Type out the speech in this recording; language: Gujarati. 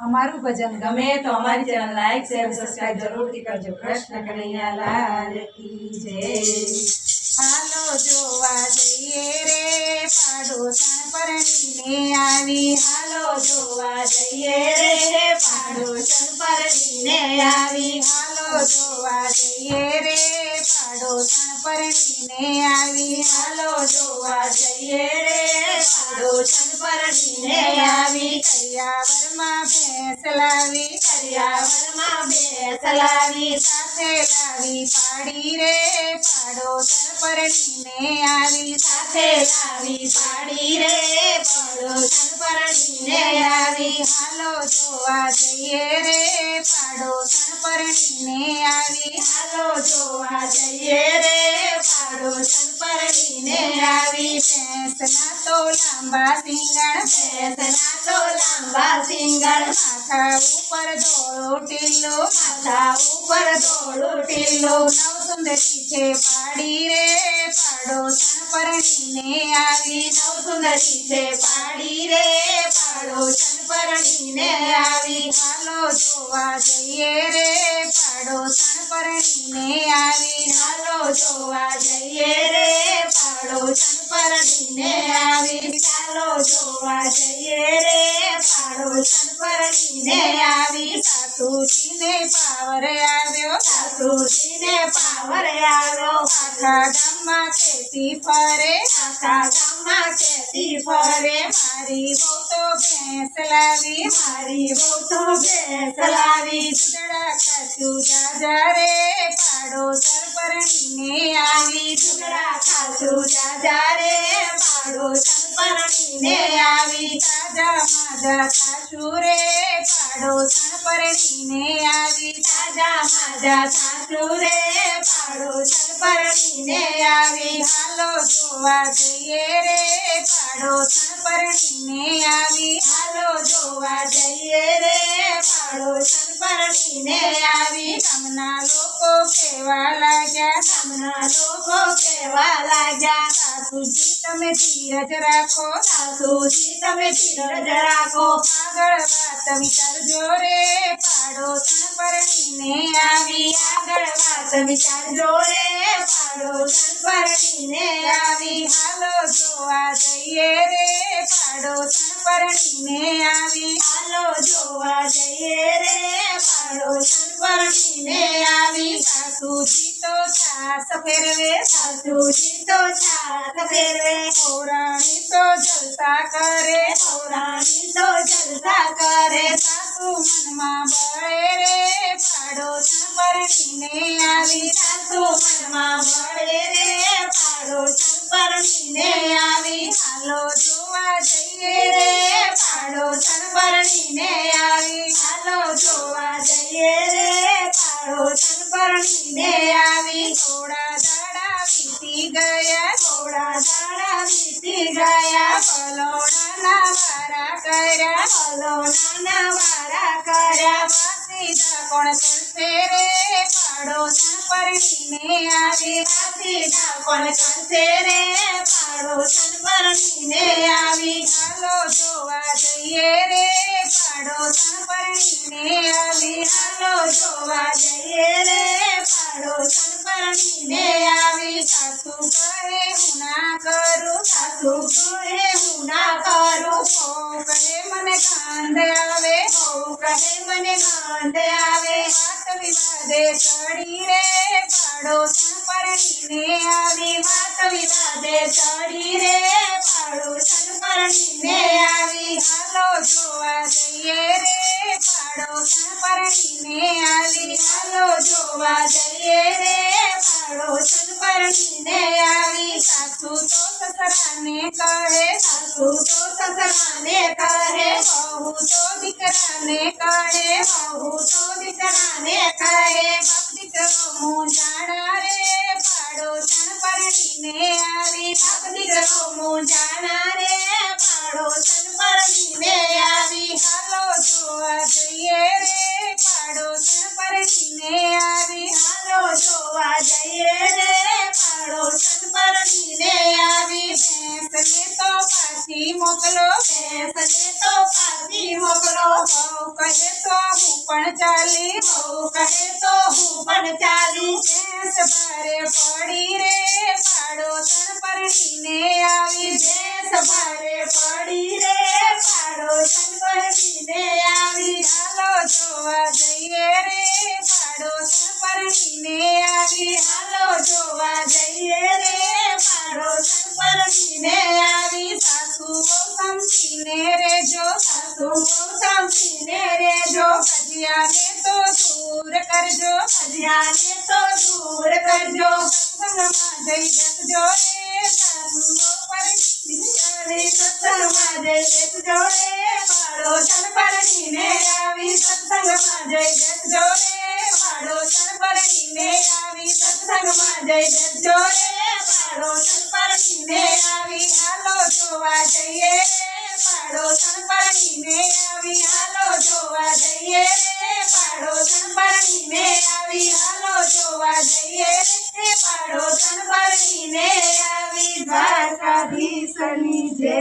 અમારું ભજન ગમે તો અમારી ચેનલ લાઈક શેર સબસ્ક્રાઇબ જરૂરથી કરજો। કૃષ્ણ કનૈયા લાલ કી જય। હાલો જોવા જઈએ રે પાડોશણ પરણીને આવી। હાલો જોવા જઈએ રે પાડોશણ પરણીને આવી। હાલો જોવા જઈએ રે પાડોશણ પરણીને આવી। હાલો જોવા જઈએ રે પાડોશણ પરણીને આવી। કરિયાવરમાં ભેંસ લાવી કરિયાવરમાં ભેંસ લાવી સાથે લાવી પાડી રે પાડોશણ પરણીને આવી। સાથે લાવી પાડી રે પાડોશણ પરણીને આવી। હાલો જોવા જઈએ રે પાડોશણ પરણીને આવી। હાલો જોવા જઈએ રે પાડોશણ પરણીને આવી। ભેંસના તો લાંબા સિંગણ ભેંસના તો લાંબા સિંગણ માથા ઉપર ધોળો ટીલો માથા ઉપર ધોળો ટીલો નવ સુંદરી છે પાડી રે પાડોશણ પરણીને આવી। નવ સુંદરી છે પાડી રે પાડોશણ પરણીને આવી। હાલો જોવા જઈએ રે પાડોશણ પરણીને આવી। હાલો જોવા જઈએ રે પાડોશણ પરણીને આવી। ચાલો જોવા જઈએ રે પાડોશણ પરણીને આવી। સાસુજીને પાવર આવ્યો સાસુજીને પાવર આવ્યો આખા ગામમાં ખેતી ફરે આખા ગામમાં ખેતી ફરે। મારી વહુ તો ભેંસ લાવી મારી વહુ તો ભેંસ લાવી। દૂધડા ખાસું જાજા રે પાડોશણ પરણીને આવી। દૂધડા ખાસું જાજા રે પાડોશણ પરણીને આવી। તાજા માજા ખાસું રે પાડોશણ પરણીને આવી। તાજા માજા ખાસું રે પાડોશણ પરણીને આવી। હાલો જોવા જઈએ રે પાડોશણ પરણીને આવી। હાલો જોવા જઈએ રે પાડોશણ પરણીને આવી। ગામના લોકો કહેવા લાગ્યા ગામના લોકો કહેવા લાગ્યા સાસુજી તમે ધીરજ રાખો સાસુજી તમે ધીરજ રાખો। આગળ વાત વિચારજો રે પાડોશણ પરણીને આવી। આગળ વાત વિચારજો રે પાડોશણ પરણીને આવી। હાલો જોવા જઈએ રે પાડોશણ પરણીને આવી। હાલો જોવા જઈએ રે પાડોશણ પરણીને આવી। સાસુજી તો છાસ ફેરવે સાસુજી તો છાસ ફેરવે પૌરાણી તો જલસા કરે પૌરાણી તો જલસા કરે। સાસુ મનમાં બળે રે પાડોશણ પરણીને આવી। સાસુ મનમાં બળે રે પાડોશણ પરણીને આવી। હાલો જોવા જઈએ રે પાડોશણ પરણીને આવી। હાલો જોવા જઈએ રે પાડોશણ પરણીને આવી। થોડા દાડા વીતી ગયા થોડા દાડા વીતી ગયા પલોણાના વારા કર્યા પલોણાના વારા કર્યા। વાસીદા કોણ કરશે રે પાડોશણ પરણીને આવી। વાસીદા કોણ કરશે રે પાડોશણ પરણીને આવી। હાલો જોવા જઈએ રે પાડોશણ પરણીને આવી। હાલો જોવા જઈએ રે પાડોશણ પરણીને આવી। સાસુ કહે હું ના કરું સાસુ કહે હું ના કરું વહુ કહે મને ગંધ આવે વહુ કહે મને ગંધ આવે। વાત વિવાદે ચડી રે પાડોશણ પરણીને આવી। વાત વિવાદે ચડી રે પાડોશણ પરણીને આવી। હાલો જોવા જઈએ રે પાડોશણ પરણીને આવી। હાલો જોવા જઈએ રે પાડોશણ પરણીને આવી। સાસુ તો સસરાને કહે સાસુ તો સસરાને કહે વહુ તો દીકરાને કહે વહુ તો દીકરાને કહે। બાપ દીકરો મૂંઝાણા રે પાડોશણ પરણીને આવી। બાપ દીકરો મૂંઝાણા રે પાડોશણ પરણીને આવી। હાલો જોવા જઈએ રે પાડોશણ પરણીને આવી। હાલો જોવા જઈએ રે પાડોશણ પરણીને આવી। ભેંસને તો પાછી મોકલો ભેંસને તો પાછી મોકલો વહુ કહે બહુ કહે તો હું પણ ચાલી ભેંસ ભારે પડી રે પાડોશણ પરણીને આવી ભેંસ ભારે પડી રે પાડોશણ પરણીને આવી હાલો જોવા જઈએ રે પાડોશણ પરણીને આવી હાલો જોવા જઈએ રે પાડોશણ પરણીને આવી સાસુ બહુ સમજીને રેજો સાસુ બહુ સમજીને રેજો કજિયાને તો દૂર કરજો કજિયાને તો દૂર કરજો સત્સંગમાં જઈ બેસજો રે સાસુ બહુ પરણીને સત્સંગમાં જઈ બેસજો રે પાડોશણ પરણીને આવી સત્સંગમાં જઈ બેસજો રે પાડોશણ પરણીને આવી સત્સંગમાં જઈ બેસજો રે પાડોશણ પરણીને આવી હાલો જોવા જઈએ રે પાડોશણ પરણીને આવી હાલો જોવા જઈએ રે પાડોશણ પરણીને આવી હાલો જોવા જઈએ રે પાડોશણ પરણીને આવી દ્વારકાધીશની જય